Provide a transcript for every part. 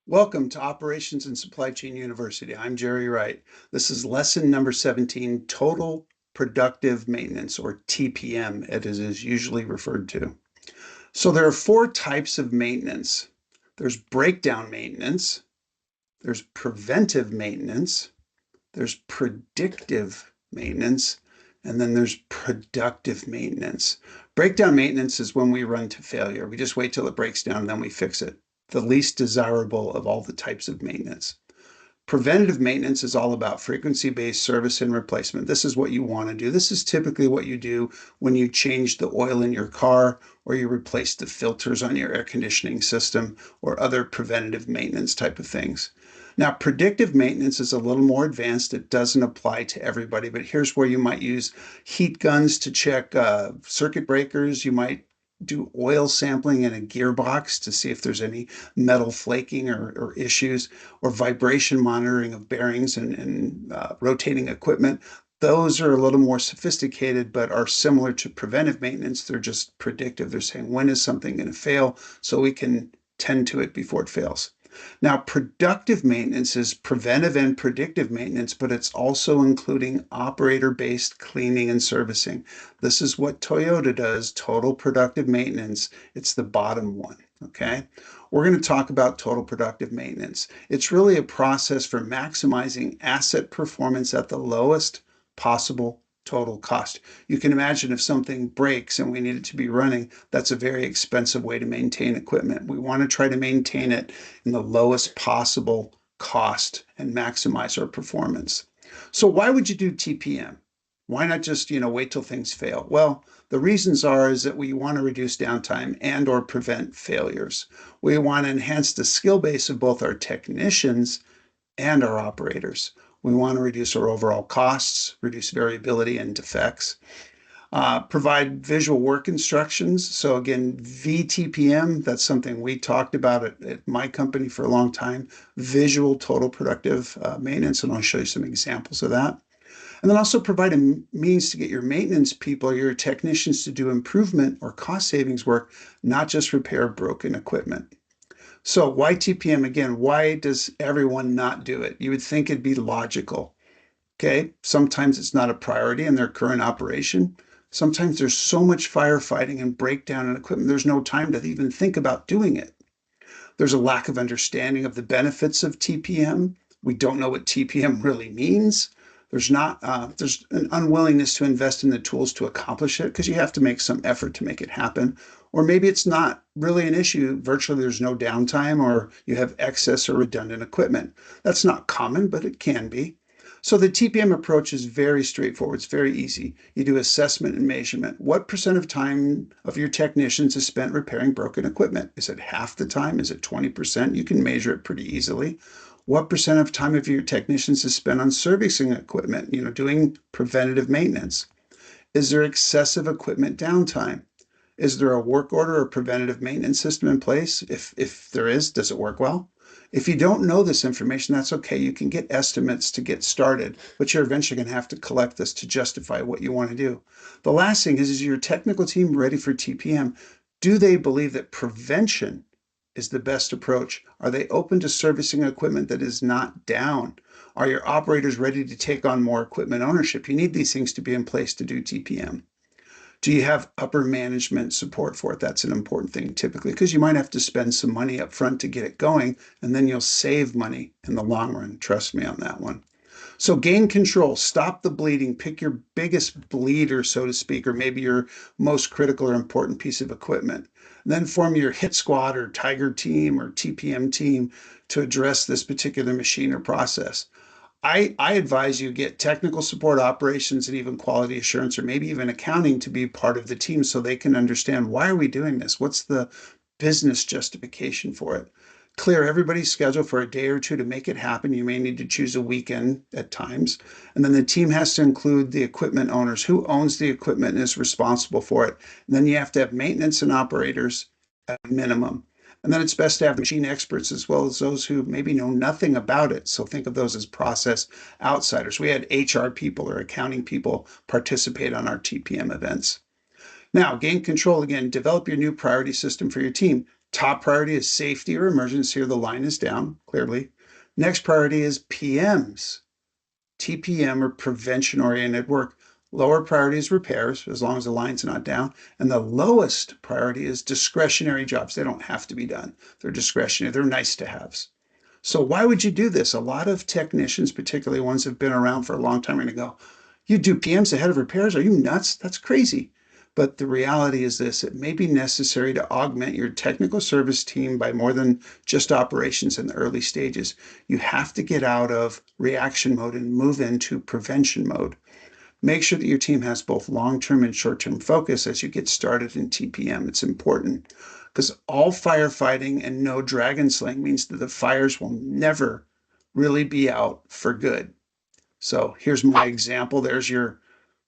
Welcome to Operations and Supply Chain University. I'm Jerry Wright. This is lesson number 17, Total Productive Maintenance, or TPM, it is usually referred to. So there are four types of maintenance. There's breakdown maintenance, there's preventive maintenance, there's predictive maintenance, and then there's productive maintenance. Breakdown maintenance is when we run to failure. We just wait till it breaks down and then we fix it. The least desirable of all the types of maintenance. Preventative maintenance is all about frequency-based service and replacement. This is what you want to do. This is typically what you do when you change the oil in your car or you replace the filters on your air conditioning system or other preventative maintenance type of things. Now, predictive maintenance is a little more advanced. It doesn't apply to everybody, but here's where you might use heat guns to check circuit breakers. You might do oil sampling in a gearbox to see if there's any metal flaking or issues, or vibration monitoring of bearings and rotating equipment. Those are a little more sophisticated, but are similar to preventive maintenance. They're just predictive. They're saying, when is something going to fail so we can tend to it before it fails. Now, productive maintenance is preventive and predictive maintenance, but it's also including operator-based cleaning and servicing. This is what Toyota does, total productive maintenance. It's the bottom one, okay? We're going to talk about total productive maintenance. It's really a process for maximizing asset performance at the lowest possible total cost. You can imagine if something breaks and we need it to be running, that's a very expensive way to maintain equipment. We want to try to maintain it in the lowest possible cost and maximize our performance. So why would you do TPM? Why not just, wait till things fail? Well, the reasons is that we want to reduce downtime and or prevent failures. We want to enhance the skill base of both our technicians and our operators. We want to reduce our overall costs, reduce variability and defects, provide visual work instructions. So again, VTPM, that's something we talked about at my company for a long time, visual total productive maintenance, and I'll show you some examples of that. And then also provide a means to get your maintenance people or your technicians to do improvement or cost savings work, not just repair broken equipment. So why TPM again? Why does everyone not do it? You would think it'd be logical. Okay, sometimes it's not a priority in their current operation. Sometimes there's so much firefighting and breakdown in equipment, there's no time to even think about doing it. There's a lack of understanding of the benefits of TPM. We don't know what TPM really means. There's an unwillingness to invest in the tools to accomplish it because you have to make some effort to make it happen. Or maybe it's not really an issue. Virtually there's no downtime, or you have excess or redundant equipment. That's not common, but it can be. So the TPM approach is very straightforward. It's very easy. You do assessment and measurement. What percent of time of your technicians is spent repairing broken equipment? Is it half the time? Is it 20%? You can measure it pretty easily. What percent of time of your technicians is spent on servicing equipment, doing preventative maintenance? Is there excessive equipment downtime? Is there a work order or preventative maintenance system in place? If there is, does it work well? If you don't know this information, that's okay. You can get estimates to get started, but you're eventually going to have to collect this to justify what you want to do. The last thing is your technical team ready for TPM? Do they believe that prevention is the best approach? Are they open to servicing equipment that is not down? Are your operators ready to take on more equipment ownership? You need these things to be in place to do TPM. Do you have upper management support for it? That's an important thing typically, because you might have to spend some money up front to get it going, and then you'll save money in the long run. Trust me on that one. So gain control, stop the bleeding, pick your biggest bleeder, so to speak, or maybe your most critical or important piece of equipment. Then form your hit squad or tiger team or TPM team to address this particular machine or process. I advise you get technical support, operations, and even quality assurance, or maybe even accounting to be part of the team so they can understand, why are we doing this? What's the business justification for it? Clear everybody's schedule for a day or two to make it happen. You may need to choose a weekend at times. And then the team has to include the equipment owners. Who owns the equipment and is responsible for it? And then you have to have maintenance and operators at a minimum. And then it's best to have machine experts as well as those who maybe know nothing about it. So think of those as process outsiders. We had HR people or accounting people participate on our TPM events. Now, gain control again, develop your new priority system for your team. Top priority is safety or emergency, or the line is down, clearly. Next priority is PMs, TPM or prevention-oriented work. Lower priority is repairs, as long as the line's not down. And the lowest priority is discretionary jobs. They don't have to be done. They're discretionary. They're nice to haves. So why would you do this? A lot of technicians, particularly ones that have been around for a long time, are going to go, you do PMs ahead of repairs? Are you nuts? That's crazy. But the reality is this: it may be necessary to augment your technical service team by more than just operations in the early stages. You have to get out of reaction mode and move into prevention mode. Make sure that your team has both long-term and short-term focus as you get started in TPM. It's important because all firefighting and no dragon slaying means that the fires will never really be out for good. So here's my example. There's your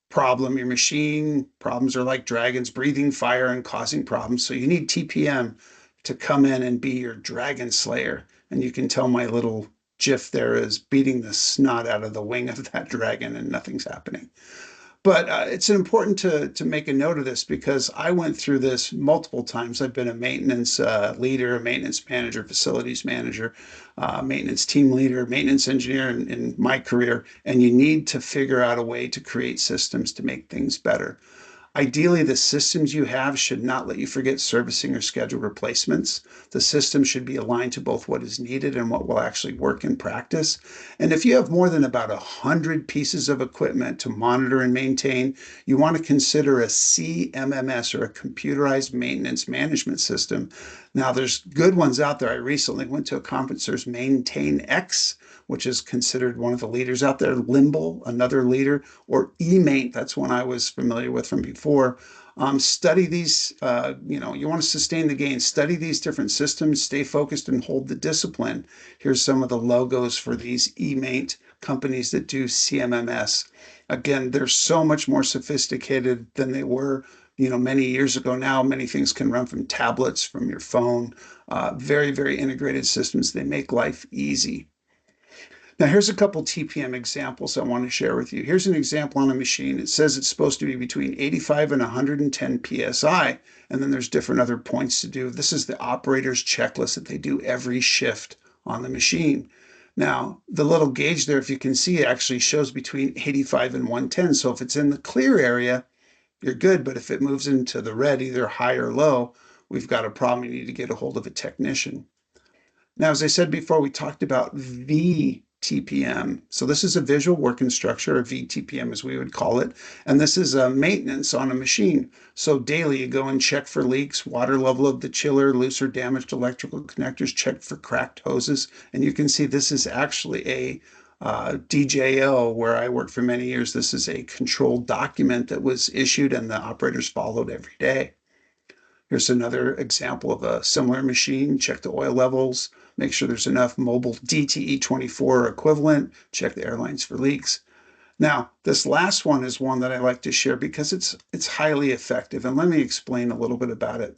problem, your machine. Problems are like dragons breathing fire and causing problems. So you need TPM to come in and be your dragon slayer. And you can tell my little GIF there is beating the snot out of the wing of that dragon and nothing's happening. But it's important to make a note of this because I went through this multiple times. I've been a maintenance leader, a maintenance manager, facilities manager, maintenance team leader, maintenance engineer in my career, and you need to figure out a way to create systems to make things better. Ideally, the systems you have should not let you forget servicing or schedule replacements. The system should be aligned to both what is needed and what will actually work in practice. And if you have more than about 100 pieces of equipment to monitor and maintain, you want to consider a CMMS, or a computerized maintenance management system. Now, there's good ones out there. I recently went to a conference. There's MaintainX, which is considered one of the leaders out there. Limble, another leader, or eMaint, that's one I was familiar with from before. Study these, you want to sustain the gains. Study these different systems, stay focused, and hold the discipline. Here's some of the logos for these eMaint companies that do CMMS. Again, they're so much more sophisticated than they were many years ago. Now many things can run from tablets, from your phone. Very, very integrated systems. They make life easy. Now, here's a couple TPM examples I want to share with you. Here's an example on a machine. It says it's supposed to be between 85 and 110 PSI, and then there's different other points to do. This is the operator's checklist that they do every shift on the machine. Now, the little gauge there, if you can see, it actually shows between 85 and 110. So if it's in the clear area, you're good. But if it moves into the red, either high or low, we've got a problem. You need to get a hold of a technician. Now, as I said before, we talked about VTPM. So this is a visual working structure, or VTPM as we would call it. And this is a maintenance on a machine. So daily you go and check for leaks, water level of the chiller, loose or damaged electrical connectors, check for cracked hoses. And you can see this is actually a DJL, where I worked for many years. This is a controlled document that was issued and the operators followed every day. Here's another example of a similar machine. Check the oil levels, make sure there's enough mobile DTE24 equivalent, check the airlines for leaks. Now, this last one is one that I like to share because it's highly effective, and let me explain a little bit about it.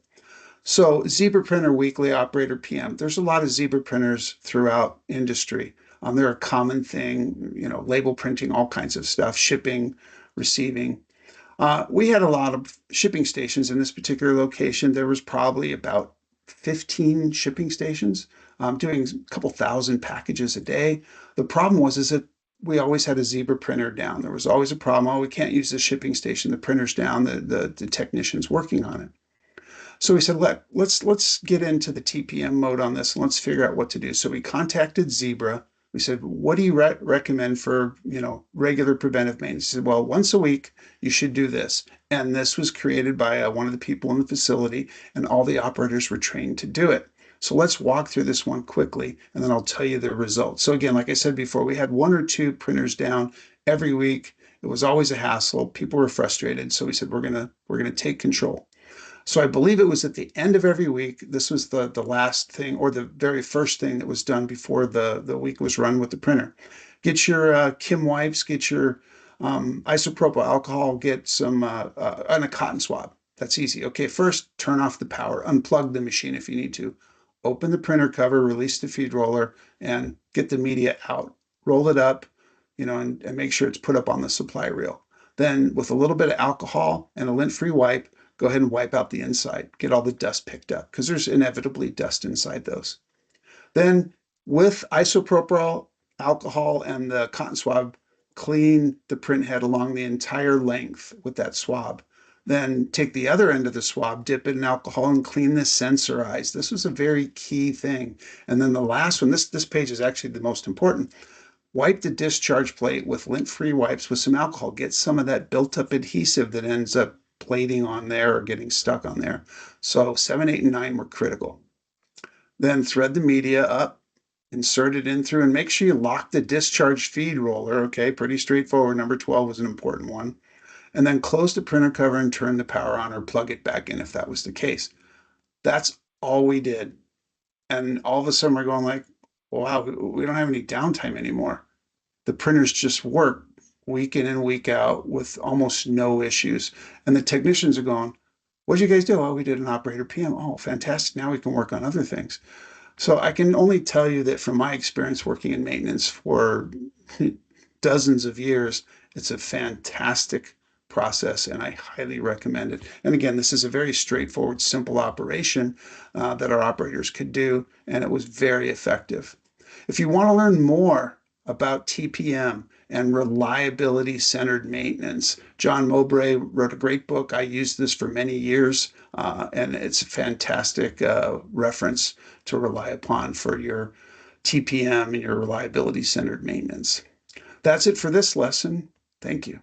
So Zebra Printer Weekly Operator PM, there's a lot of Zebra printers throughout industry. They're a common thing, label printing, all kinds of stuff, shipping, receiving. We had a lot of shipping stations in this particular location. There was probably about 15 shipping stations doing a couple thousand packages a day. The problem is that we always had a Zebra printer down. There was always a problem. Oh, we can't use the shipping station. The printer's down. The technician's working on it. So we said, let's get into the TPM mode on this and let's figure out what to do. So we contacted Zebra. We said, what do you recommend for, regular preventive maintenance? He said, well, once a week, you should do this. And this was created by one of the people in the facility, and all the operators were trained to do it. So let's walk through this one quickly, and then I'll tell you the results. So again, like I said before, we had 1 or 2 printers down every week. It was always a hassle. People were frustrated. So we said, we're gonna take control. So I believe it was at the end of every week. This was the last thing, or the very first thing that was done before the week was run with the printer. Get your Kim wipes, get your isopropyl alcohol, get some and a cotton swab. That's easy. Okay, first turn off the power, unplug the machine if you need to. Open the printer cover, release the feed roller, and get the media out. Roll it up, and make sure it's put up on the supply reel. Then with a little bit of alcohol and a lint-free wipe, go ahead and wipe out the inside, get all the dust picked up, because there's inevitably dust inside those. Then with isopropyl alcohol and the cotton swab, clean the print head along the entire length with that swab. Then take the other end of the swab, dip it in alcohol, and clean the sensor eyes. This was a very key thing. And then the last one, this page is actually the most important. Wipe the discharge plate with lint-free wipes with some alcohol. Get some of that built-up adhesive that ends up plating on there or getting stuck on there. So 7, 8, and 9 were critical. Then thread the media up, insert it in through, and make sure you lock the discharge feed roller. Okay, pretty straightforward. Number 12 was an important one. And then close the printer cover and turn the power on or plug it back in if that was the case. That's all we did. And all of a sudden we're going like, wow, we don't have any downtime anymore. The printers just work week in and week out with almost no issues. And the technicians are going, what'd you guys do? Oh, we did an operator PM. Oh, fantastic. Now we can work on other things. So I can only tell you that from my experience working in maintenance for dozens of years, it's a fantastic process and I highly recommend it. And again, this is a very straightforward, simple operation that our operators could do, and it was very effective. If you want to learn more about TPM and reliability-centered maintenance, John Mowbray wrote a great book. I used this for many years, and it's a fantastic reference to rely upon for your TPM and your reliability-centered maintenance. That's it for this lesson. Thank you.